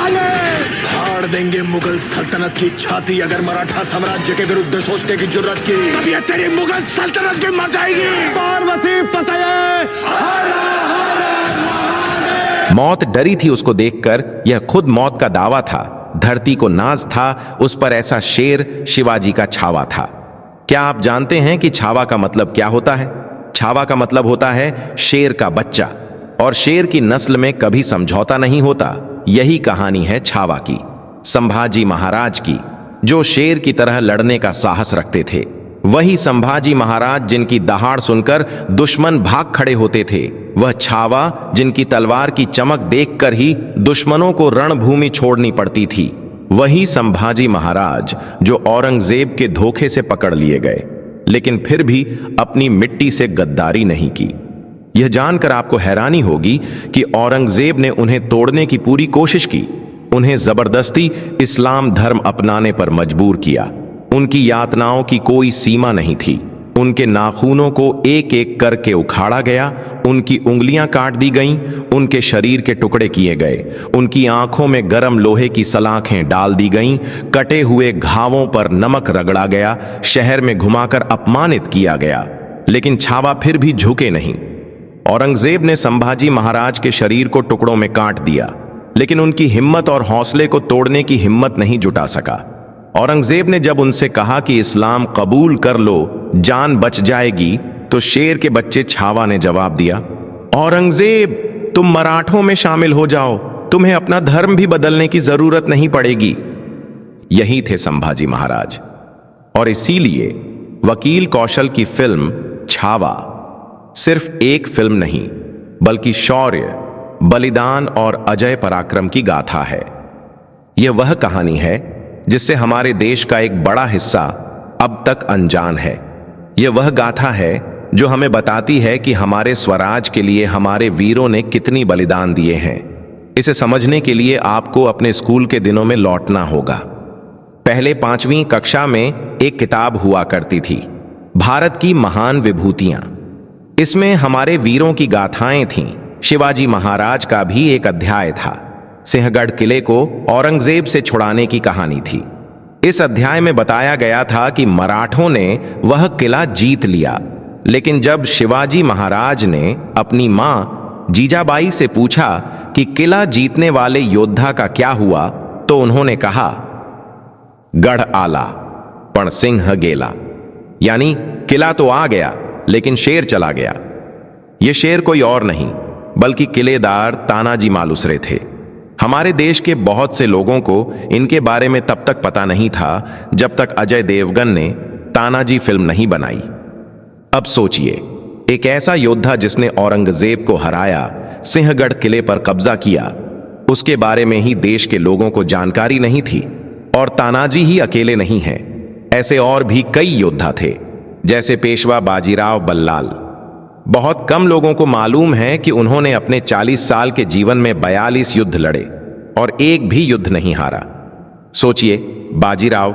भागे। फाड़ देंगे मुगल सल्तनत की छाती अगर मराठा साम्राज्य के विरुद्ध सोचने की जुर्रत की। तब ये तेरी मुगल सल्तनत भी मर जाएगी। पार्वती पतये हर हर महादेव। मौत डरी थी उसको देखकर। यह खुद मौत का दावा था। धरती को नाज था उस पर ऐसा शेर शिवाजी का छावा था। क्या आप जानते हैं कि छावा का मतलब क्या होता है? छावा का मतलब होता है शेर का बच्चा, और शेर की नस्ल में कभी समझौता नहीं होता। यही कहानी है छावा की, संभाजी महाराज की, जो शेर की तरह लड़ने का साहस रखते थे। वही संभाजी महाराज जिनकी दहाड़ सुनकर दुश्मन भाग खड़े होते थे। वह छावा जिनकी तलवार की चमक देखकर ही दुश्मनों को रणभूमि छोड़नी पड़ती थी। वही संभाजी महाराज जो औरंगजेब के धोखे से पकड़ लिए गए, लेकिन फिर भी अपनी मिट्टी से गद्दारी नहीं की। यह जानकर आपको हैरानी होगी कि औरंगजेब ने उन्हें तोड़ने की पूरी कोशिश की। उन्हें जबरदस्ती इस्लाम धर्म अपनाने पर मजबूर किया। उनकी यातनाओं की कोई सीमा नहीं थी। उनके नाखूनों को एक एक करके उखाड़ा गया, उनकी उंगलियां काट दी गईं, उनके शरीर के टुकड़े किए गए, उनकी आंखों में गरम लोहे की सलाखें डाल दी गईं, कटे हुए घावों पर नमक रगड़ा गया, शहर में घुमाकर अपमानित किया गया। लेकिन छावा फिर भी झुके नहीं। औरंगजेब ने संभाजी महाराज के शरीर को टुकड़ों में काट दिया, लेकिन उनकी हिम्मत और हौसले को तोड़ने की हिम्मत नहीं जुटा सका। औरंगजेब ने जब उनसे कहा कि इस्लाम कबूल कर लो, जान बच जाएगी, तो शेर के बच्चे छावा ने जवाब दिया, औरंगजेब, तुम मराठों में शामिल हो जाओ, तुम्हें अपना धर्म भी बदलने की जरूरत नहीं पड़ेगी। यही थे संभाजी महाराज। और इसीलिए वकील कौशल की फिल्म छावा सिर्फ एक फिल्म नहीं, बल्कि शौर्य, बलिदान और अजय पराक्रम की गाथा है। यह वह कहानी है जिससे हमारे देश का एक बड़ा हिस्सा अब तक अनजान है। यह वह गाथा है जो हमें बताती है कि हमारे स्वराज के लिए हमारे वीरों ने कितनी बलिदान दिए हैं। इसे समझने के लिए आपको अपने स्कूल के दिनों में लौटना होगा। पहले 5वीं कक्षा में एक किताब हुआ करती थी, भारत की महान विभूतियां। इसमें हमारे वीरों की गाथाएं थीं। शिवाजी महाराज का भी एक अध्याय था। सिंहगढ़ किले को औरंगजेब से छुड़ाने की कहानी थी। इस अध्याय में बताया गया था कि मराठों ने वह किला जीत लिया, लेकिन जब शिवाजी महाराज ने अपनी मां जीजाबाई से पूछा कि किला जीतने वाले योद्धा का क्या हुआ, तो उन्होंने कहा, गढ़ आला पण सिंह गेला, यानी किला तो आ गया लेकिन शेर चला गया। यह शेर कोई और नहीं बल्कि किलेदार तानाजी मालुसरे थे। हमारे देश के बहुत से लोगों को इनके बारे में तब तक पता नहीं था जब तक अजय देवगन ने तानाजी फिल्म नहीं बनाई। अब सोचिए, एक ऐसा योद्धा जिसने औरंगजेब को हराया, सिंहगढ़ किले पर कब्जा किया, उसके बारे में ही देश के लोगों को जानकारी नहीं थी। और तानाजी ही अकेले नहीं हैं, ऐसे और भी कई योद्धा थे, जैसे पेशवा बाजीराव बल्लाल। बहुत कम लोगों को मालूम है कि उन्होंने अपने 40 साल के जीवन में 42 युद्ध लड़े और एक भी युद्ध नहीं हारा। सोचिए, बाजीराव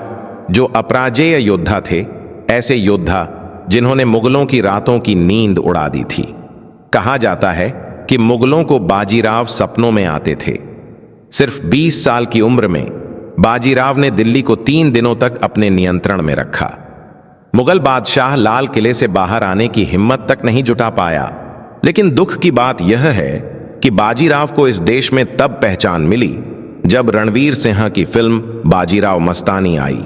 जो अपराजेय योद्धा थे, ऐसे योद्धा जिन्होंने मुगलों की रातों की नींद उड़ा दी थी। कहा जाता है कि मुगलों को बाजीराव सपनों में आते थे। सिर्फ 20 साल की उम्र में बाजीराव ने दिल्ली को 3 दिनों तक अपने नियंत्रण में रखा। मुगल बादशाह लाल किले से बाहर आने की हिम्मत तक नहीं जुटा पाया। लेकिन दुख की बात यह है कि बाजीराव को इस देश में तब पहचान मिली जब रणवीर सिंह की फिल्म बाजीराव मस्तानी आई।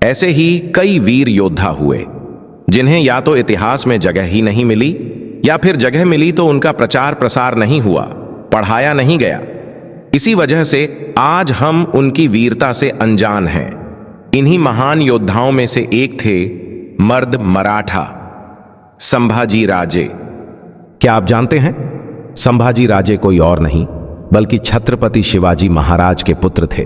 ऐसे ही कई वीर योद्धा हुए जिन्हें या तो इतिहास में जगह ही नहीं मिली, या फिर जगह मिली तो उनका प्रचार प्रसार नहीं हुआ, पढ़ाया नहीं गया। इसी वजह से आज हम उनकी वीरता से अनजान हैं। इन्हीं महान योद्धाओं में से एक थे मर्द मराठा, संभाजी राजे। क्या आप जानते हैं, संभाजी राजे कोई और नहीं बल्कि छत्रपति शिवाजी महाराज के पुत्र थे।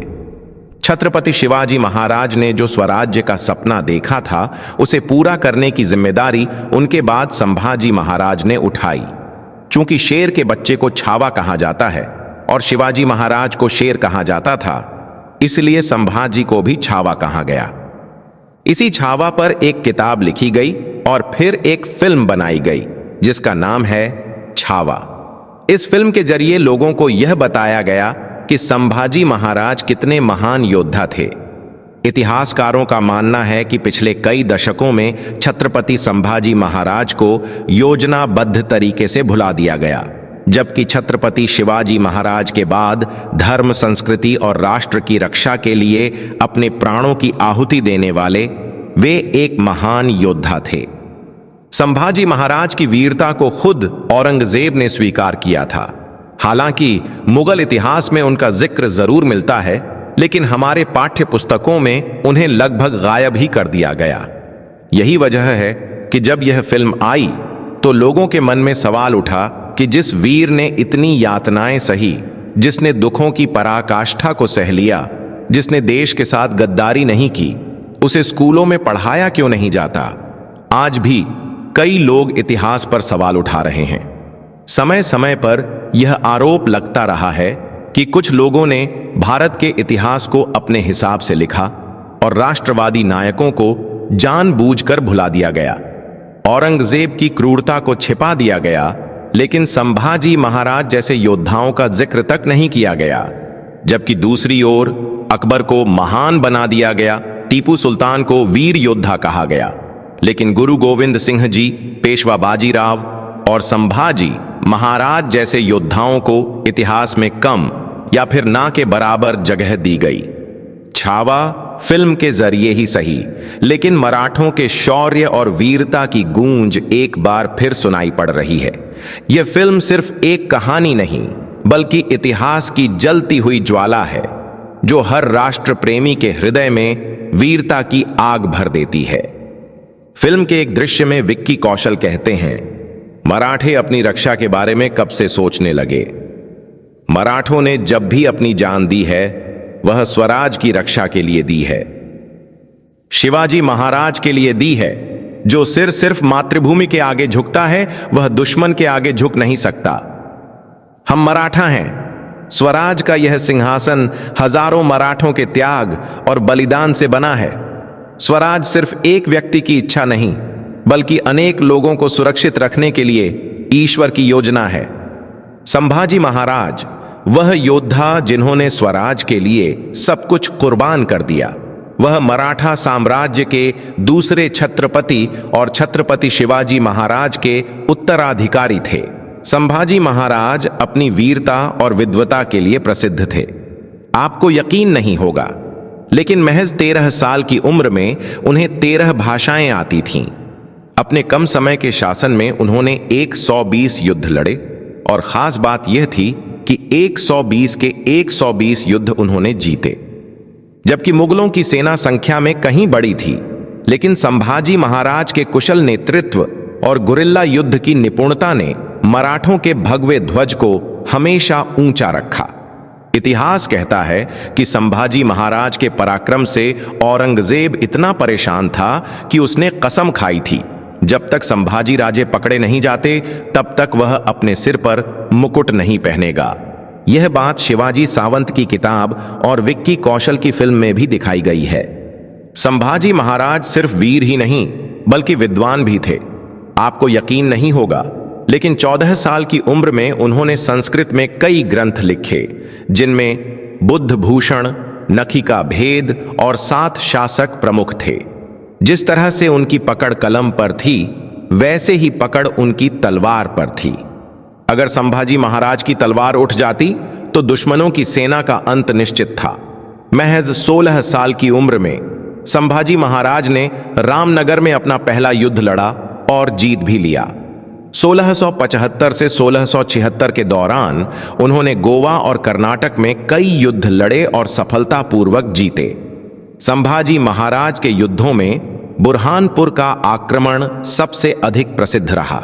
छत्रपति शिवाजी महाराज ने जो स्वराज्य का सपना देखा था, उसे पूरा करने की जिम्मेदारी उनके बाद संभाजी महाराज ने उठाई। चूंकि शेर के बच्चे को छावा कहा जाता है और शिवाजी महाराज को शेर कहा जाता था, इसलिए संभाजी को भी छावा कहा गया। इसी छावा पर एक किताब लिखी गई और फिर एक फिल्म बनाई गई जिसका नाम है छावा। इस फिल्म के जरिए लोगों को यह बताया गया कि संभाजी महाराज कितने महान योद्धा थे। इतिहासकारों का मानना है कि पिछले कई दशकों में छत्रपति संभाजी महाराज को योजनाबद्ध तरीके से भुला दिया गया, जबकि छत्रपति शिवाजी महाराज के बाद धर्म, संस्कृति और राष्ट्र की रक्षा के लिए अपने प्राणों की आहुति देने वाले वे एक महान योद्धा थे। संभाजी महाराज की वीरता को खुद औरंगजेब ने स्वीकार किया था। हालांकि मुगल इतिहास में उनका जिक्र जरूर मिलता है, लेकिन हमारे पाठ्य पुस्तकों में उन्हें लगभग गायब ही कर दिया गया। यही वजह है कि जब यह फिल्म आई तो लोगों के मन में सवाल उठा कि जिस वीर ने इतनी यातनाएं सही, जिसने दुखों की पराकाष्ठा को सह लिया, जिसने देश के साथ गद्दारी नहीं की, उसे स्कूलों में पढ़ाया क्यों नहीं जाता। आज भी कई लोग इतिहास पर सवाल उठा रहे हैं। समय समय पर यह आरोप लगता रहा है कि कुछ लोगों ने भारत के इतिहास को अपने हिसाब से लिखा और राष्ट्रवादी नायकों को जानबूझकर भुला दिया गया। औरंगजेब की क्रूरता को छिपा दिया गया, लेकिन संभाजी महाराज जैसे योद्धाओं का जिक्र तक नहीं किया गया। जबकि दूसरी ओर अकबर को महान बना दिया गया, टीपू सुल्तान को वीर योद्धा कहा गया, लेकिन गुरु गोविंद सिंह जी, पेशवा बाजीराव और संभाजी महाराज जैसे योद्धाओं को इतिहास में कम या फिर ना के बराबर जगह दी गई। छावा फिल्म के जरिए ही सही, लेकिन मराठों के शौर्य और वीरता की गूंज एक बार फिर सुनाई पड़ रही है। यह फिल्म सिर्फ एक कहानी नहीं, बल्कि इतिहास की जलती हुई ज्वाला है, जो हर राष्ट्र प्रेमी के हृदय में वीरता की आग भर देती है। फिल्म के एक दृश्य में विक्की कौशल कहते हैं, मराठे अपनी रक्षा के बारे में कब से सोचने लगे। मराठों ने जब भी अपनी जान दी है, वह स्वराज की रक्षा के लिए दी है। शिवाजी महाराज के लिए दी है। जो सिर सिर्फ मातृभूमि के आगे झुकता है, वह दुश्मन के आगे झुक नहीं सकता। हम मराठा हैं। स्वराज का यह सिंहासन हजारों मराठों के त्याग और बलिदान से बना है। स्वराज सिर्फ एक व्यक्ति की इच्छा नहीं, बल्कि अनेक लोगों को सुरक्षित रखने के लिए ईश्वर की योजना है। संभाजी महाराज वह योद्धा जिन्होंने स्वराज के लिए सब कुछ कुर्बान कर दिया। वह मराठा साम्राज्य के दूसरे छत्रपति और छत्रपति शिवाजी महाराज के उत्तराधिकारी थे। संभाजी महाराज अपनी वीरता और विद्वता के लिए प्रसिद्ध थे। आपको यकीन नहीं होगा, लेकिन महज 13 साल की उम्र में उन्हें 13 भाषाएं आती थीं। अपने कम समय के शासन में उन्होंने 120 युद्ध लड़े, और खास बात यह थी कि 120 के 120 युद्ध उन्होंने जीते। जबकि मुगलों की सेना संख्या में कहीं बड़ी थी, लेकिन संभाजी महाराज के कुशल नेतृत्व और गुरिल्ला युद्ध की निपुणता ने मराठों के भगवे ध्वज को हमेशा ऊंचा रखा। इतिहास कहता है कि संभाजी महाराज के पराक्रम से औरंगजेब इतना परेशान था कि उसने कसम खाई थी, जब तक संभाजी राजे पकड़े नहीं जाते तब तक वह अपने सिर पर मुकुट नहीं पहनेगा। यह बात शिवाजी सावंत की किताब और विक्की कौशल की फिल्म में भी दिखाई गई है। संभाजी महाराज सिर्फ वीर ही नहीं, बल्कि विद्वान भी थे। आपको यकीन नहीं होगा, लेकिन 14 साल की उम्र में उन्होंने संस्कृत में कई ग्रंथ लिखे, जिनमें बुद्ध भूषण, नखी का भेद और 7 शासक प्रमुख थे। जिस तरह से उनकी पकड़ कलम पर थी, वैसे ही पकड़ उनकी तलवार पर थी। अगर संभाजी महाराज की तलवार उठ जाती तो दुश्मनों की सेना का अंत निश्चित था। महज 16 साल की उम्र में संभाजी महाराज ने रामनगर में अपना पहला युद्ध लड़ा और जीत भी लिया। 1675 से 1676 के दौरान उन्होंने गोवा और कर्नाटक में कई युद्ध लड़े और सफलतापूर्वक जीते। संभाजी महाराज के युद्धों में बुरहानपुर का आक्रमण सबसे अधिक प्रसिद्ध रहा,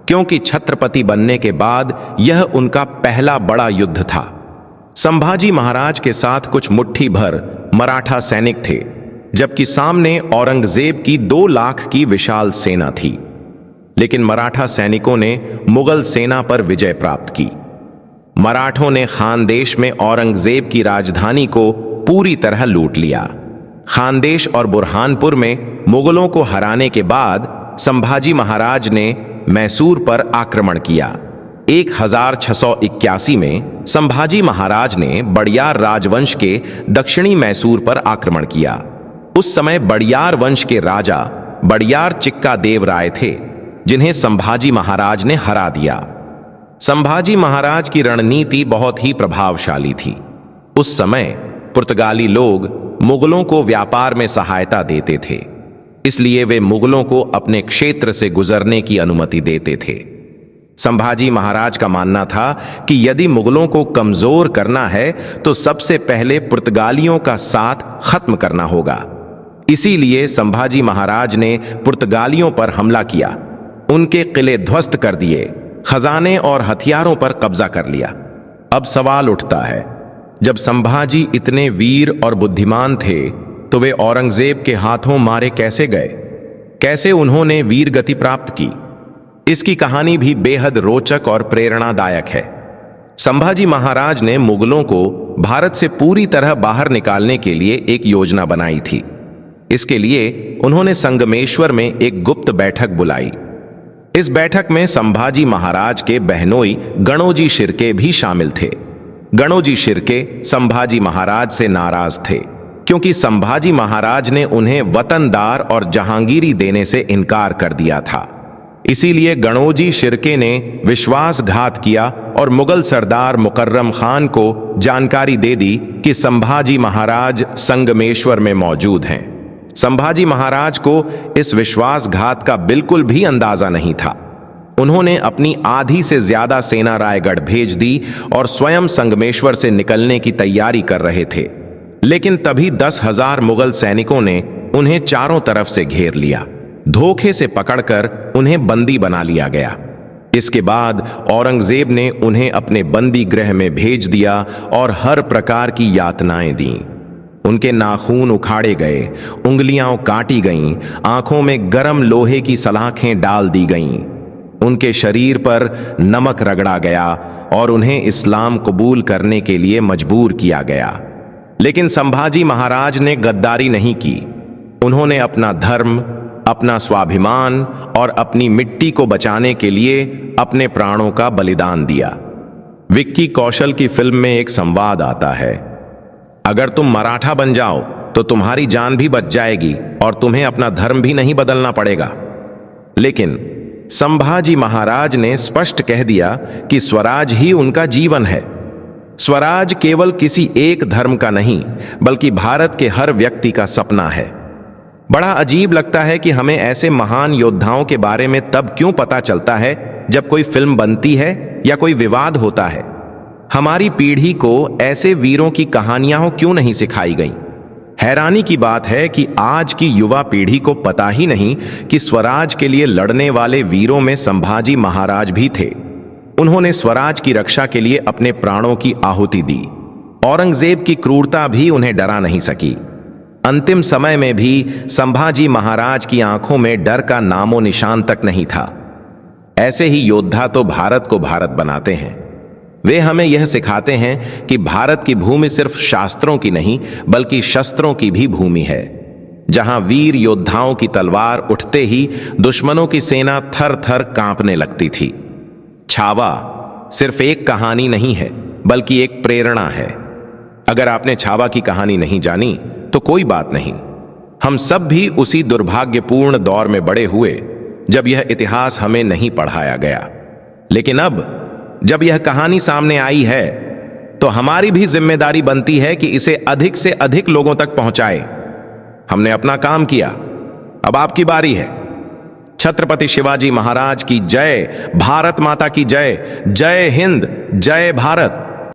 क्योंकि छत्रपति बनने के बाद यह उनका पहला बड़ा युद्ध था। संभाजी महाराज के साथ कुछ मुट्ठी भर मराठा सैनिक थे, जबकि सामने औरंगजेब की 2 लाख की विशाल सेना थी। लेकिन मराठा सैनिकों ने मुगल सेना पर विजय प्राप्त की। मराठों ने खानदेश में औरंगजेब की राजधानी को पूरी तरह लूट लिया। खानदेश और बुरहानपुर में मुगलों को हराने के बाद संभाजी महाराज ने मैसूर पर आक्रमण किया। 1681 में संभाजी महाराज ने बड़ियार राजवंश के दक्षिणी मैसूर पर आक्रमण किया। उस समय बड़ियार वंश के राजा बड़ियार चिक्का देव राय थे, जिन्हें संभाजी महाराज ने हरा दिया। संभाजी महाराज की रणनीति बहुत ही प्रभावशाली थी। उस समय पुर्तगाली लोग मुगलों को व्यापार में सहायता देते थे, इसलिए वे मुगलों को अपने क्षेत्र से गुजरने की अनुमति देते थे। संभाजी महाराज का मानना था कि यदि मुगलों को कमजोर करना है तो सबसे पहले पुर्तगालियों का साथ खत्म करना होगा। इसीलिए संभाजी महाराज ने पुर्तगालियों पर हमला किया, उनके किले ध्वस्त कर दिए, खजाने और हथियारों पर कब्जा कर लिया। अब सवाल उठता है, जब संभाजी इतने वीर और बुद्धिमान थे तो वे औरंगजेब के हाथों मारे कैसे गए? कैसे उन्होंने वीर गति प्राप्त की? इसकी कहानी भी बेहद रोचक और प्रेरणादायक है। संभाजी महाराज ने मुगलों को भारत से पूरी तरह बाहर निकालने के लिए एक योजना बनाई थी। इसके लिए उन्होंने संगमेश्वर में एक गुप्त बैठक बुलाई। इस बैठक में संभाजी महाराज के बहनोई गणोजी शिर्के भी शामिल थे। गणोजी शिर्के संभाजी महाराज से नाराज थे, क्योंकि संभाजी महाराज ने उन्हें वतनदार और जहांगीरी देने से इनकार कर दिया था। इसीलिए गणोजी शिर्के ने विश्वासघात किया और मुगल सरदार मुकर्रम खान को जानकारी दे दी कि संभाजी महाराज संगमेश्वर में मौजूद हैं। संभाजी महाराज को इस विश्वासघात का बिल्कुल भी अंदाजा नहीं था। उन्होंने अपनी आधी से ज्यादा सेना रायगढ़ भेज दी और स्वयं संगमेश्वर से निकलने की तैयारी कर रहे थे, लेकिन तभी 10,000 मुगल सैनिकों ने उन्हें चारों तरफ से घेर लिया। धोखे से पकड़कर उन्हें बंदी बना लिया गया। इसके बाद औरंगजेब ने उन्हें अपने बंदी गृह में भेज दिया और हर प्रकार की यातनाएं दी। उनके नाखून उखाड़े गए, उंगलियां काटी गईं, आंखों में गर्म लोहे की सलाखें डाल दी गईं, उनके शरीर पर नमक रगड़ा गया और उन्हें इस्लाम कबूल करने के लिए मजबूर किया गया। लेकिन संभाजी महाराज ने गद्दारी नहीं की। उन्होंने अपना धर्म, अपना स्वाभिमान और अपनी मिट्टी को बचाने के लिए अपने प्राणों का बलिदान दिया। विक्की कौशल की फिल्म में एक संवाद आता है, अगर तुम मराठा बन जाओ तो तुम्हारी जान भी बच जाएगी और तुम्हें अपना धर्म भी नहीं बदलना पड़ेगा। लेकिन संभाजी महाराज ने स्पष्ट कह दिया कि स्वराज ही उनका जीवन है। स्वराज केवल किसी एक धर्म का नहीं, बल्कि भारत के हर व्यक्ति का सपना है। बड़ा अजीब लगता है कि हमें ऐसे महान योद्धाओं के बारे में तब क्यों पता चलता है जब कोई फिल्म बनती है या कोई विवाद होता है। हमारी पीढ़ी को ऐसे वीरों की कहानियां क्यों नहीं सिखाई गईं? हैरानी की बात है कि आज की युवा पीढ़ी को पता ही नहीं कि स्वराज के लिए लड़ने वाले वीरों में संभाजी महाराज भी थे। उन्होंने स्वराज की रक्षा के लिए अपने प्राणों की आहुति दी। औरंगजेब की क्रूरता भी उन्हें डरा नहीं सकी। अंतिम समय में भी संभाजी महाराज की आंखों में डर का नामो निशान तक नहीं था। ऐसे ही योद्धा तो भारत को भारत बनाते हैं। वे हमें यह सिखाते हैं कि भारत की भूमि सिर्फ शास्त्रों की नहीं, बल्कि शस्त्रों की भी भूमि है, जहां वीर योद्धाओं की तलवार उठते ही दुश्मनों की सेना थर थर कांपने लगती थी। छावा सिर्फ एक कहानी नहीं है, बल्कि एक प्रेरणा है। अगर आपने छावा की कहानी नहीं जानी तो कोई बात नहीं। हम सब भी उसी दुर्भाग्यपूर्ण दौर में बड़े हुए जब यह इतिहास हमें नहीं पढ़ाया गया। लेकिन अब जब यह कहानी सामने आई है तो हमारी भी जिम्मेदारी बनती है कि इसे अधिक से अधिक लोगों तक पहुंचाए। हमने अपना काम किया, अब आपकी बारी है। छत्रपति शिवाजी महाराज की जय, भारत माता की जय, जय हिंद, जय भारत।